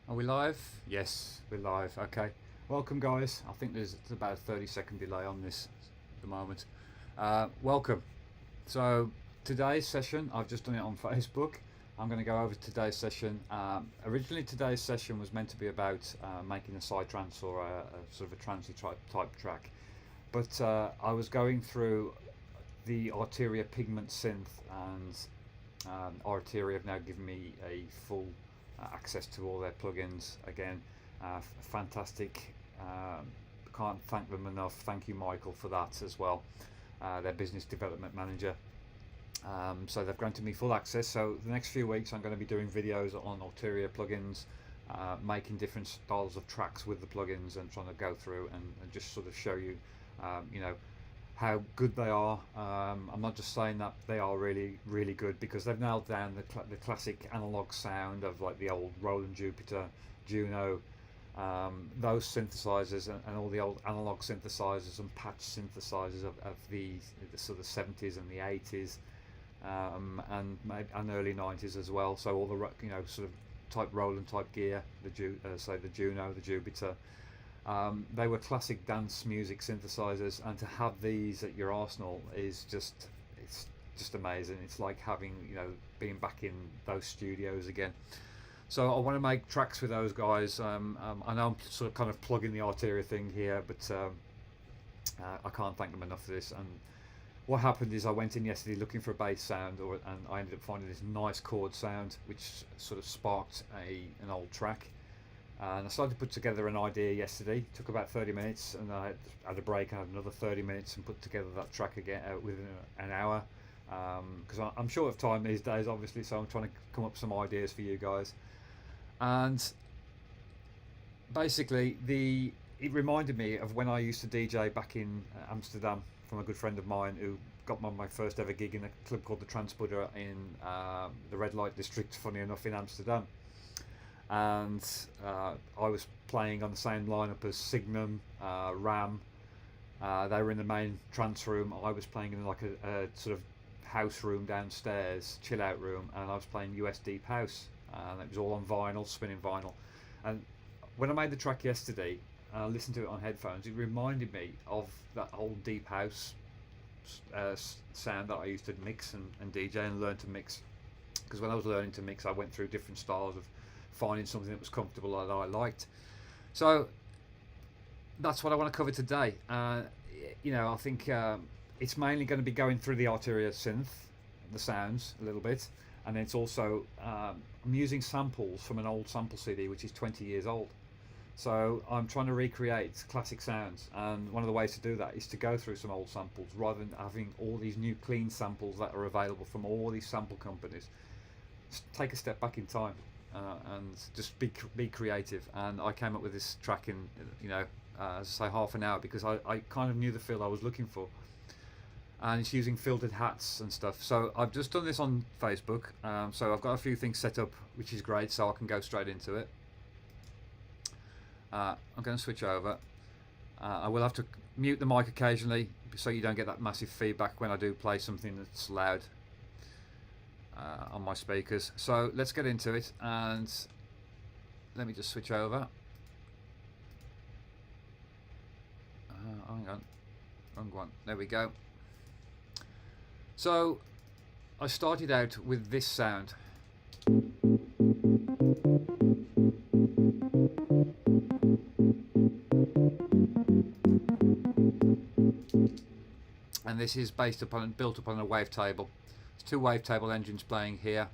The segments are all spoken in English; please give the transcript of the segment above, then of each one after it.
Are we live? Yes, we're live. Okay. Welcome, guys. I think there's about a 30-second delay on this at the moment. Welcome. So, today's session, I've just done it on Facebook. I'm going to go over today's session. Originally, today's session was meant to be about making a psytrance or a sort of a trancey type track. But I was going through the Arturia Pigments synth, and Arturia have now given me a full access to all their plugins again. Fantastic. Can't thank them enough. Thank you, Michael, for that as well. Their business development manager. So they've granted me full access. So the next few weeks I'm going to be doing videos on Arturia plugins, making different styles of tracks with the plugins and trying to go through and just sort of show you, you know, how good they are. I'm not just saying that they are really good, because they've nailed down the classic analog sound of like the old Roland Jupiter, Juno, those synthesizers and all the old analog synthesizers and patch synthesizers of the sort of 70s and the 80s, and early 90s as well. So all the sort of type Roland type gear, say the Juno, the Jupiter. They were classic dance music synthesizers, and to have these at your arsenal is it's just amazing. It's like having, being back in those studios again. So I want to make tracks with those guys. I know I'm sort of kind of plugging the Arturia thing here, but I can't thank them enough for this. And what happened is I went in yesterday looking for a bass sound, and I ended up finding this nice chord sound, which sort of sparked an old track. And I started to put together an idea yesterday. It took about 30 minutes, and I had a break. I had another 30 minutes and put together that track again within an hour. Because I'm short of time these days, obviously, so I'm trying to come up with some ideas for you guys. And basically, it reminded me of when I used to DJ back in Amsterdam from a good friend of mine who got my first ever gig in a club called the Transporter in the red light district, funny enough, in Amsterdam. And I was playing on the same lineup as Signum, Ram. They were in the main trance room. I was playing in like a sort of house room downstairs, chill out room, and I was playing US Deep House, and it was all on vinyl, spinning vinyl. And when I made the track yesterday, and I listened to it on headphones, it reminded me of that old Deep House sound that I used to mix and DJ and learn to mix. Because when I was learning to mix, I went through different styles of finding something that was comfortable that I liked. So that's what I want to cover today. I think it's mainly going to be going through the Arturia synth, the sounds a little bit, and then it's also I'm using samples from an old sample CD which is 20 years old. So I'm trying to recreate classic sounds, and one of the ways to do that is to go through some old samples rather than having all these new clean samples that are available from all these sample companies. Just take a step back in time. And just be creative. And I came up with this track in as I say, half an hour, because I kind of knew the feel I was looking for, and it's using filtered hats and stuff. So I've just done this on Facebook, so I've got a few things set up, which is great, so I can go straight into it. I'm going to switch over. I will have to mute the mic occasionally so you don't get that massive feedback when I do play something that's loud on my speakers. So let's get into it, and let me just switch over. Hang on, wrong one. There we go. So I started out with this sound. And this is built upon a wavetable. Two wavetable engines playing here.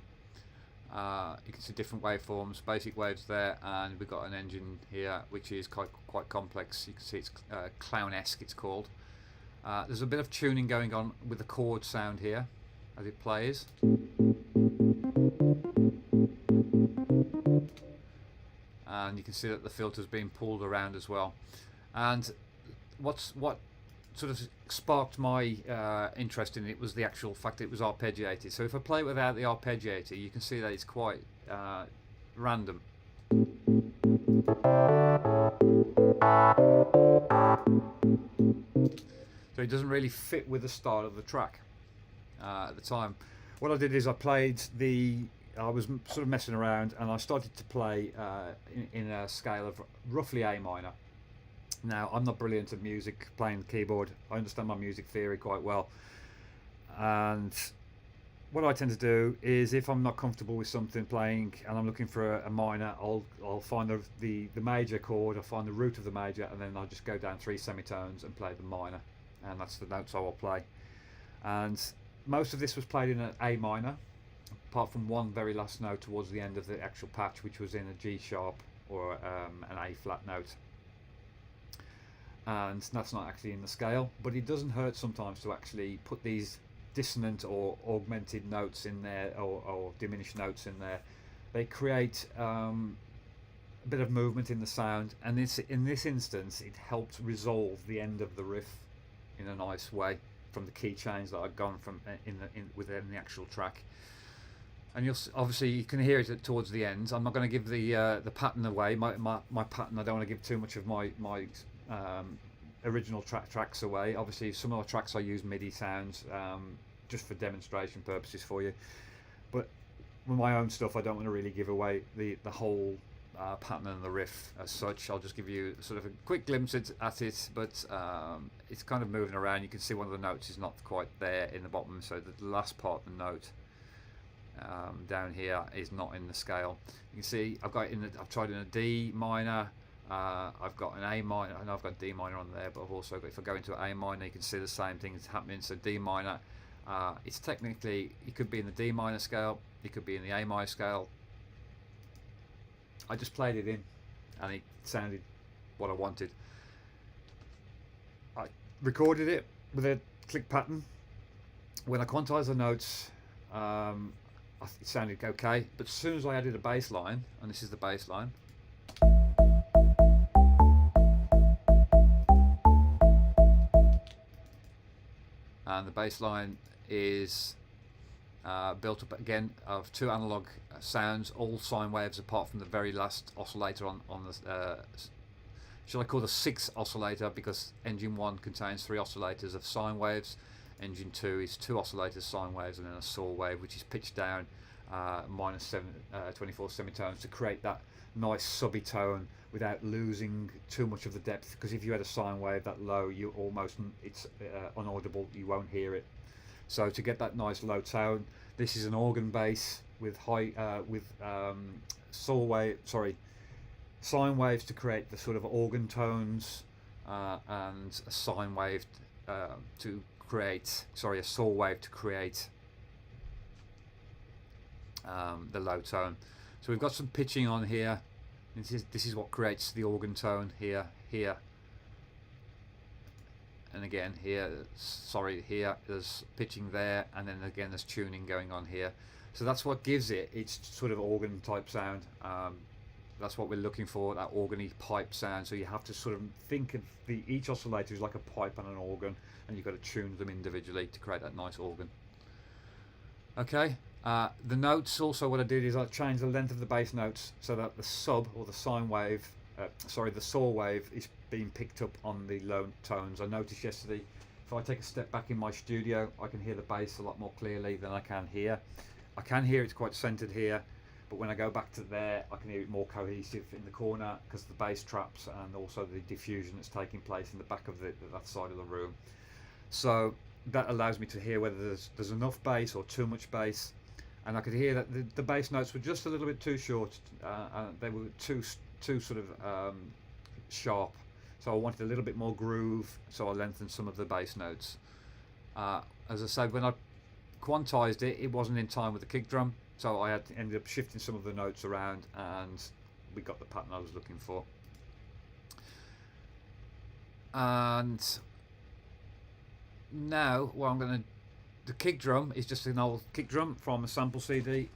You can see different waveforms, basic waves there, and we've got an engine here which is quite complex. You can see it's clown-esque, it's called. There's a bit of tuning going on with the chord sound here as it plays. And you can see that the filter's being pulled around as well. And what sort of sparked my interest in it was the actual fact that it was arpeggiated. So if I play it without the arpeggiator, you can see that it's quite random. So it doesn't really fit with the style of the track at the time. What I did is I played the I was sort of messing around, and I started to play in a scale of roughly A minor. Now, I'm not brilliant at music, playing the keyboard. I understand my music theory quite well, and what I tend to do is, if I'm not comfortable with something playing and I'm looking for a minor, I'll find the major chord, I'll find the root of the major, and then I'll just go down 3 semitones and play the minor, and that's the notes I will play. And most of this was played in an A minor, apart from one very last note towards the end of the actual patch, which was in a G sharp or an A flat note. And that's not actually in the scale, but it doesn't hurt sometimes to actually put these dissonant or augmented notes in there, or diminished notes in there. They create a bit of movement in the sound, and in this instance it helped resolve the end of the riff in a nice way from the key change that I'd gone from within the actual track. And obviously you can hear it towards the end. I'm not going to give the pattern away. My pattern, I don't want to give too much of my original tracks away. Obviously some of the tracks I use MIDI sounds just for demonstration purposes for you, but with my own stuff I don't want to really give away the whole pattern and the riff as such. I'll just give you sort of a quick glimpse at it, but it's kind of moving around. You can see one of the notes is not quite there in the bottom, so the last part of the note down here is not in the scale. You can see I've tried in a D minor, I've got an A minor, and I've got D minor on there, but I've also got, if I go into A minor, you can see the same thing is happening. So D minor, it's technically, it could be in the D minor scale, it could be in the A minor scale. I just played it in and it sounded what I wanted. I recorded it with a click pattern. When I quantized the notes, it sounded okay, but as soon as I added a bass line, and this is the bass line, and the bass line is built up again of 2 analog sounds, all sine waves apart from the very last oscillator on the shall I call the 6th oscillator, because engine 1 contains 3 oscillators of sine waves, engine 2 is 2 oscillators sine waves, and then a saw wave which is pitched down -24 semitones to create that nice subby tone without losing too much of the depth, because if you had a sine wave that low, it's unaudible, you won't hear it. So to get that nice low tone, this is an organ bass with sine waves to create the sort of organ tones, and a sine wave to create, a saw wave to create the low tone. So we've got some pitching on here. This is what creates the organ tone here, and again here. Here there's pitching there, and then again there's tuning going on here. So that's what gives it its sort of organ type sound. That's what we're looking for, that organy pipe sound. So you have to sort of think of each oscillator is like a pipe and an organ, and you've got to tune them individually to create that nice organ. Okay. The notes also, what I did is I changed the length of the bass notes so that the sub, or the sine wave, the saw wave is being picked up on the low tones. I noticed yesterday, if I take a step back in my studio, I can hear the bass a lot more clearly than I can here. I can hear it's quite centered here, but when I go back to there, I can hear it more cohesive in the corner because of the bass traps and also the diffusion that's taking place in the back of that side of the room. So that allows me to hear whether there's enough bass or too much bass. And I could hear that the bass notes were just a little bit too short. They were too sort of sharp. So I wanted a little bit more groove, so I lengthened some of the bass notes. As I said, when I quantized it, it wasn't in time with the kick drum, so I ended up shifting some of the notes around, and we got the pattern I was looking for. And now what I'm going to, the kick drum is just an old kick drum from a sample CD.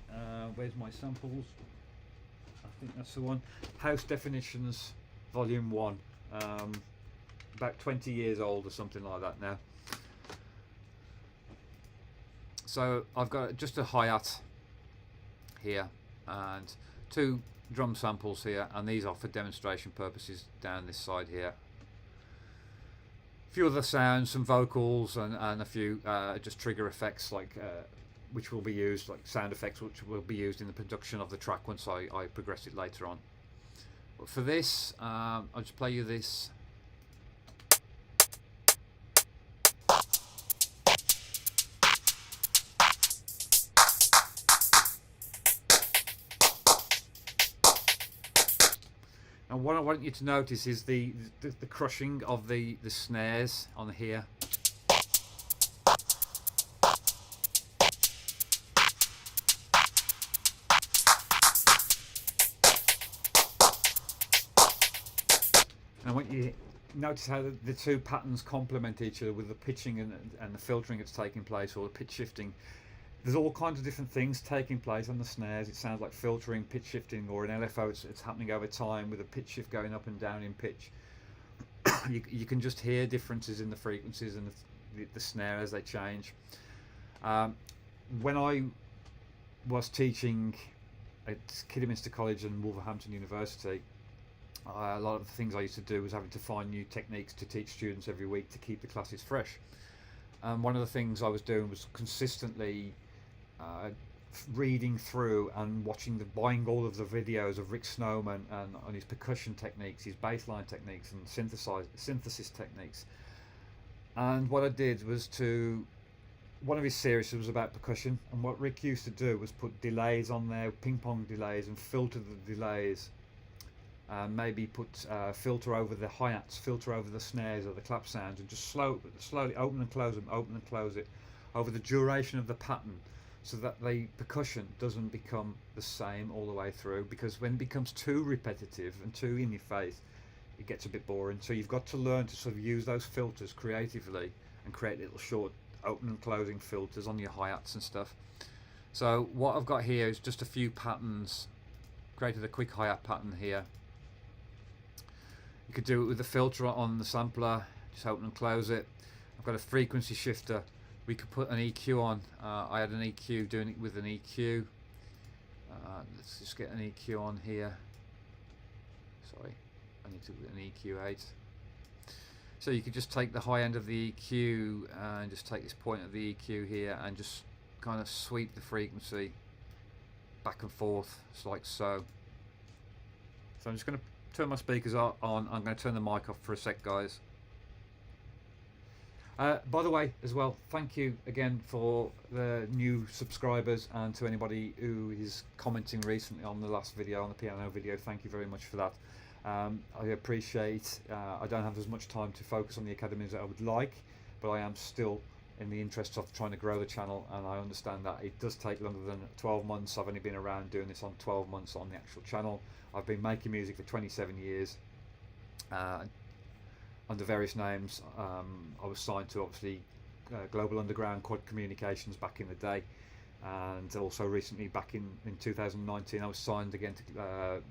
Where's my samples? I think that's the one. House Definitions Volume 1. About 20 years old or something like that now. So I've got just a hi-hat here and 2 drum samples here, and these are for demonstration purposes down this side here. A few other sounds, some vocals, and a few just trigger effects like which will be used, like sound effects, which will be used in the production of the track once I progress it later on. But for this, I'll just play you this. And what I want you to notice is the crushing of the snares on here. And I want you to notice how the two patterns complement each other with the pitching and the filtering that's taking place, or the pitch shifting. There's all kinds of different things taking place on the snares. It sounds like filtering, pitch shifting, or an LFO. It's happening over time with a pitch shift going up and down in pitch. You can just hear differences in the frequencies and the snare as they change. When I was teaching at Kidderminster College and Wolverhampton University, a lot of the things I used to do was having to find new techniques to teach students every week to keep the classes fresh. One of the things I was doing was consistently reading through and buying all of the videos of Rick Snowman and on his percussion techniques, his bassline techniques, and synthesis techniques. And what I did was one of his series was about percussion, and what Rick used to do was put delays on there, ping pong delays, and filter the delays. Maybe put filter over the hi-hats, filter over the snares or the clap sounds, and just slowly open and close it over the duration of the pattern, so that the percussion doesn't become the same all the way through, because when it becomes too repetitive and too in your face, it gets a bit boring. So you've got to learn to sort of use those filters creatively and create little short open and closing filters on your hi-hats and stuff. So what I've got here is just a few patterns. Created a quick hi-hat pattern here. You could do it with the filter on the sampler, just open and close it. I've got a frequency shifter. We could put an EQ on. I had an EQ, doing it with an EQ. Let's just get an EQ on here. Sorry, I need to get an EQ8. So you could just take the high end of the EQ and just take this point of the EQ here and just kind of sweep the frequency back and forth, just like so. So I'm just going to turn my speakers on. I'm going to turn the mic off for a sec, guys. By the way, as well, thank you again for the new subscribers, and to anybody who is commenting recently on the last video, on the piano video. Thank you very much for that. I appreciate, I don't have as much time to focus on the academy as I would like, but I am still in the interest of trying to grow the channel, and I understand that it does take longer than 12 months. I've only been around doing this on 12 months on the actual channel. I've been making music for 27 years under various names. I was signed to, obviously, Global Underground, Chord Communications back in the day, and also recently back in 2019 I was signed again to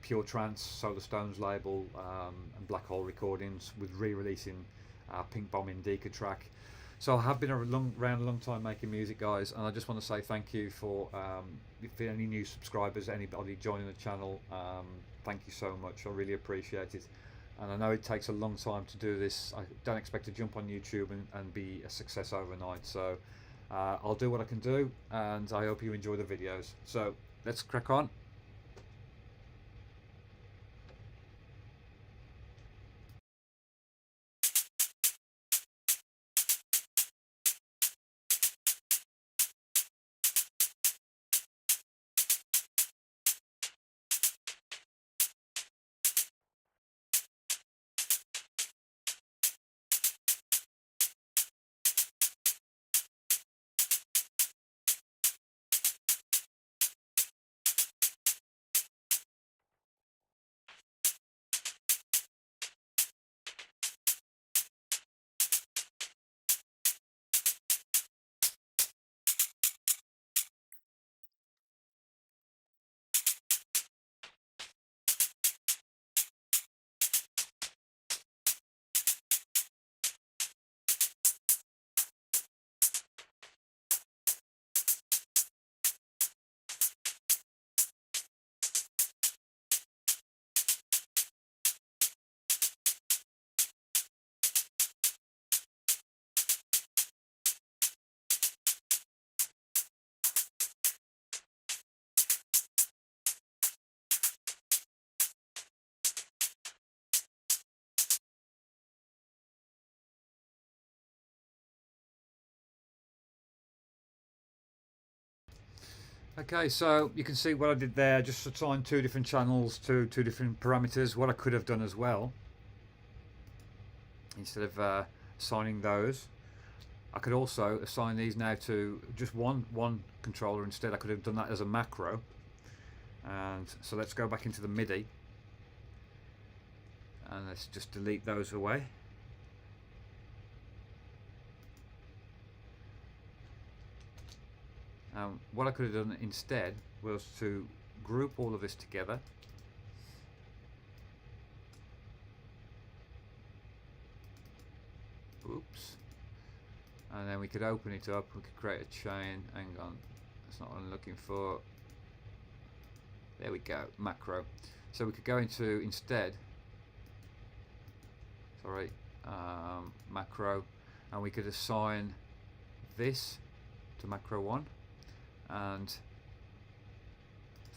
Pure Trance, Solar Stones label, and Black Hole Recordings, with re-releasing Pink Bomb Indica track. So I have been around a long time making music, guys, and I just want to say thank you for any new subscribers, anybody joining the channel. Thank you so much, I really appreciate it. And I know it takes a long time to do this. I don't expect to jump on YouTube and be a success overnight. So I'll do what I can do, and I hope you enjoy the videos. So let's crack on. Okay, so you can see what I did there. Just assigned two different channels to two different parameters. What I could have done as well, instead of assigning those, I could also assign these now to just one controller instead. I could have done that as a macro. And so let's go back into the MIDI and let's just delete those away. What I could have done instead was to group all of this together. Oops. And then we could open it up, we could create a chain. Hang on, that's not what I'm looking for. There we go, macro. So we could go into instead, sorry, macro, and we could assign this to macro 1 and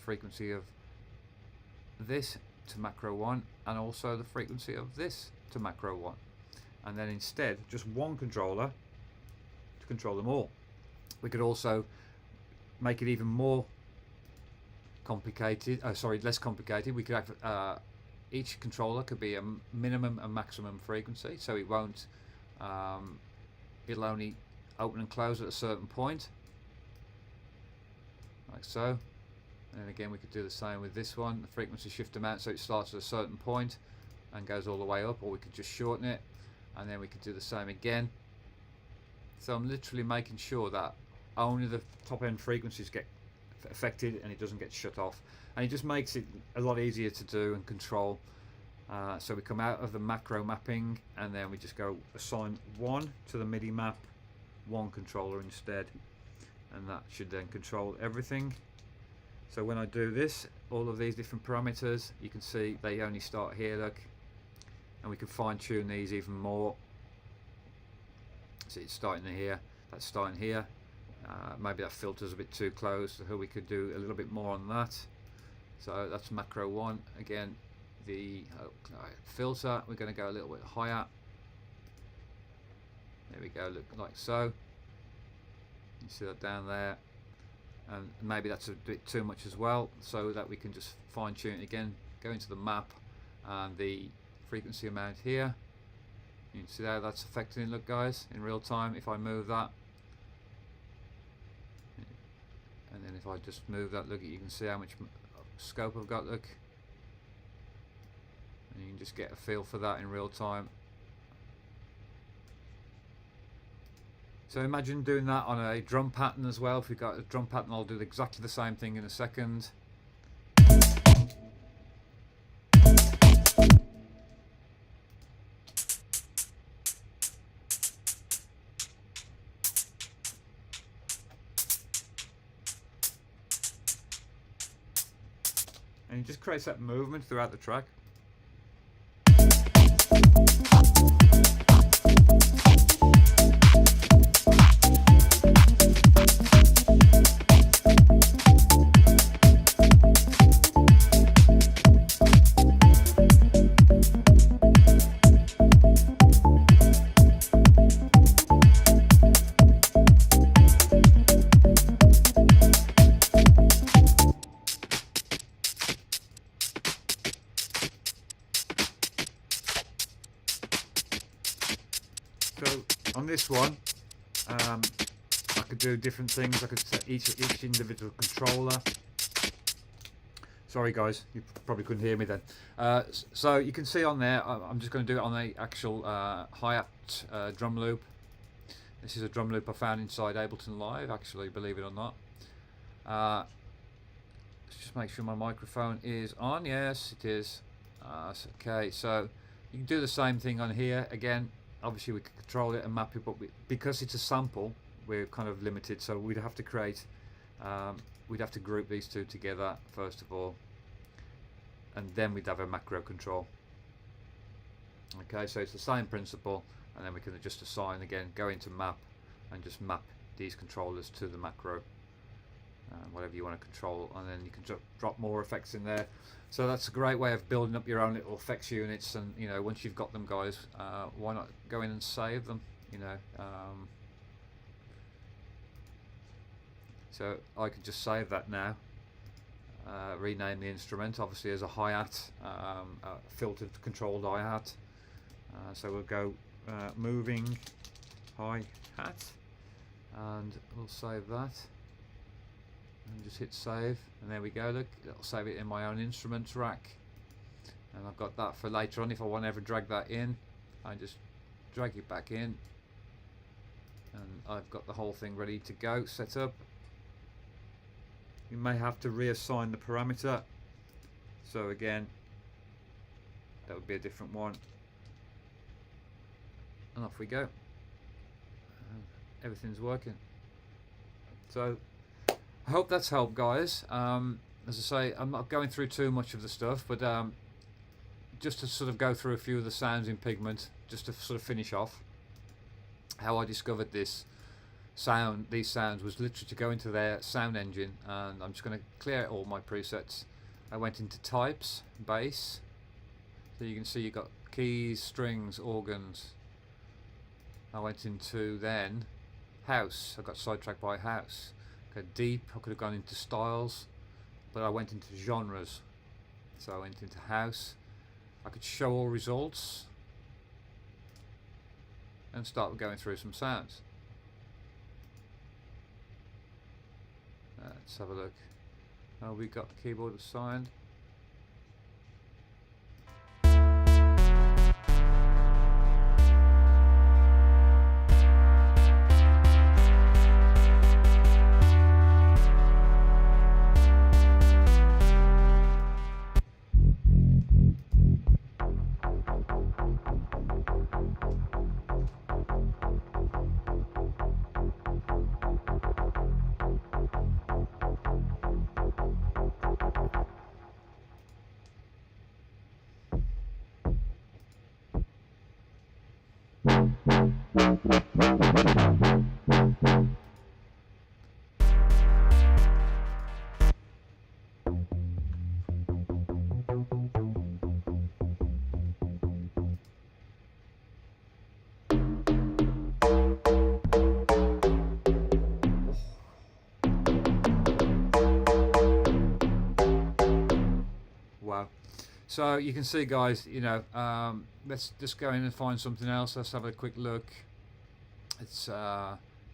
frequency of this to macro 1 and also the frequency of this to macro 1, and then instead just one controller to control them all. We could also make it even more complicated, less complicated. We could have each controller could be a minimum and maximum frequency, so it won't it'll only open and close at a certain point, like so. And then again we could do the same with this one, the frequency shift amount, so it starts at a certain point and goes all the way up, or we could just shorten it, and then we could do the same again. So I'm literally making sure that only the top end frequencies get affected and it doesn't get shut off, and it just makes it a lot easier to do and control. So we come out of the macro mapping and then we just go assign one to the MIDI map, one controller instead, and that should then control everything. So when I do this, all of these different parameters, you can see they only start here, look, and we can fine tune these even more. So it's starting here, that's starting here. Maybe that filter's a bit too close, so we could do a little bit more on that. So that's macro 1. Again, the filter, we're going to go a little bit higher. There we go, look, like so. You see that down there, and maybe that's a bit too much as well, so that we can just fine tune it again. Go into the map and the frequency amount here. You can see how that's affecting it, look guys, in real time. If I move that, and then if I just move that, look, you can see how much scope I've got, look, and you can just get a feel for that in real time. So imagine doing that on a drum pattern as well. If we've got a drum pattern, I'll do exactly the same thing in a second. And it just creates that movement throughout the track. So on this one, I could do different things. I could set each individual controller. Sorry guys, you probably couldn't hear me then. So you can see on there, I'm just going to do it on the actual hi-hat drum loop. This is a drum loop I found inside Ableton Live, actually, believe it or not. Let's just make sure my microphone is on. Yes, it is. Okay, so you can do the same thing on here. Again, obviously we can control it and map it, but because it's a sample, we're kind of limited. So we'd have to create, we'd have to group these two together first of all, and then we'd have a macro control. Okay, so it's the same principle, and then we can just assign again, go into map and just map these controllers to the macro, whatever you want to control, and then you can drop more effects in there. So that's a great way of building up your own little effects units, and you know, once you've got them guys, why not go in and save them, you know. So I could just save that now, rename the instrument obviously as a hi-hat, filtered controlled hi-hat. So we'll go moving hi-hat, and we'll save that and just hit save, and there we go. Look, it'll save it in my own instruments rack, and I've got that for later on if I want to ever drag that in. I just drag it back in, and I've got the whole thing ready to go, set up. You may have to reassign the parameter, so again that would be a different one, and off we go. Everything's working. So I hope that's helped, guys. As I say, I'm not going through too much of the stuff, but just to sort of go through a few of the sounds in Pigment, just to sort of finish off. How I discovered these sounds was literally to go into their sound engine, and I'm just going to clear all my presets. I went into types, bass, so you can see you've got keys, strings, organs. I went into then house. I got sidetracked by house. Okay, deep, I could have gone into styles, but I went into genres. So I went into house. I could show all results and start going through some sounds. Let's have a look. Oh, we got the keyboard assigned. Wow. So you can see, guys, you know, let's just go in and find something else. Let's have a quick look. It's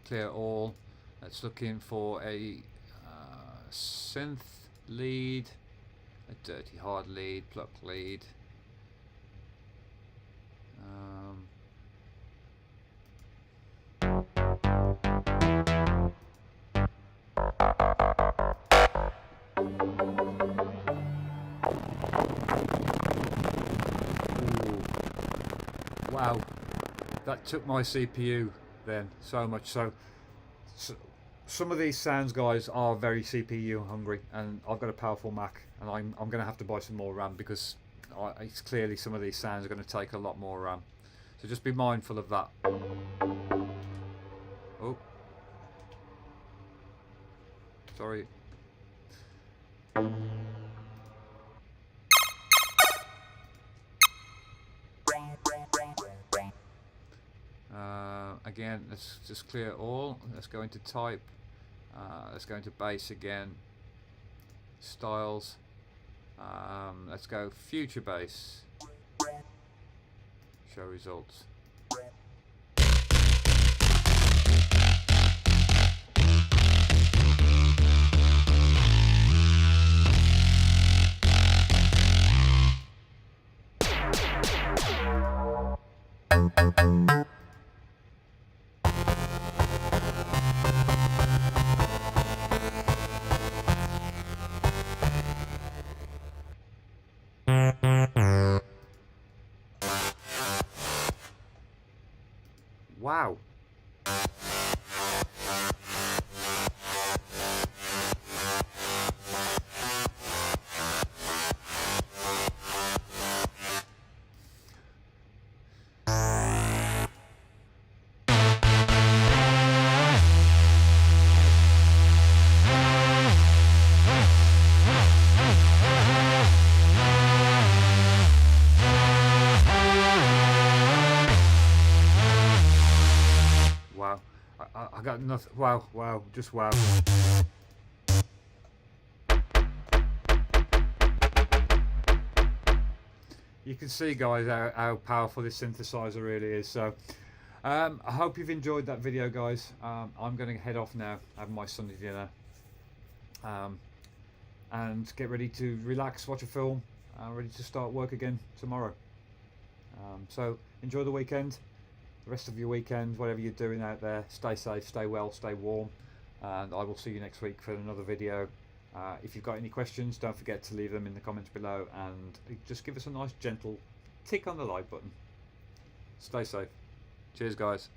clear all. Let's look in for a synth lead, a dirty hard lead, pluck lead. Wow, that took my CPU then so much. So some of these sounds, guys, are very CPU hungry, and I've got a powerful Mac, and I'm going to have to buy some more RAM, because it's clearly some of these sounds are going to take a lot more RAM. So just be mindful of that. Oh, sorry. Again, let's just clear all. Let's go into type. Let's go into bass again. Styles. Let's go future bass. Show results. Wow. I got nothing. Wow, wow, just wow. You can see, guys, how powerful this synthesizer really is. So I hope you've enjoyed that video, guys. I'm going to head off now, have my Sunday dinner, and get ready to relax, watch a film, ready to start work again tomorrow. So enjoy the weekend, the rest of your weekend, whatever you're doing out there. Stay safe, stay well, stay warm, and I will see you next week for another video. If you've got any questions, don't forget to leave them in the comments below, and just give us a nice gentle tick on the like button. Stay safe. Cheers, guys.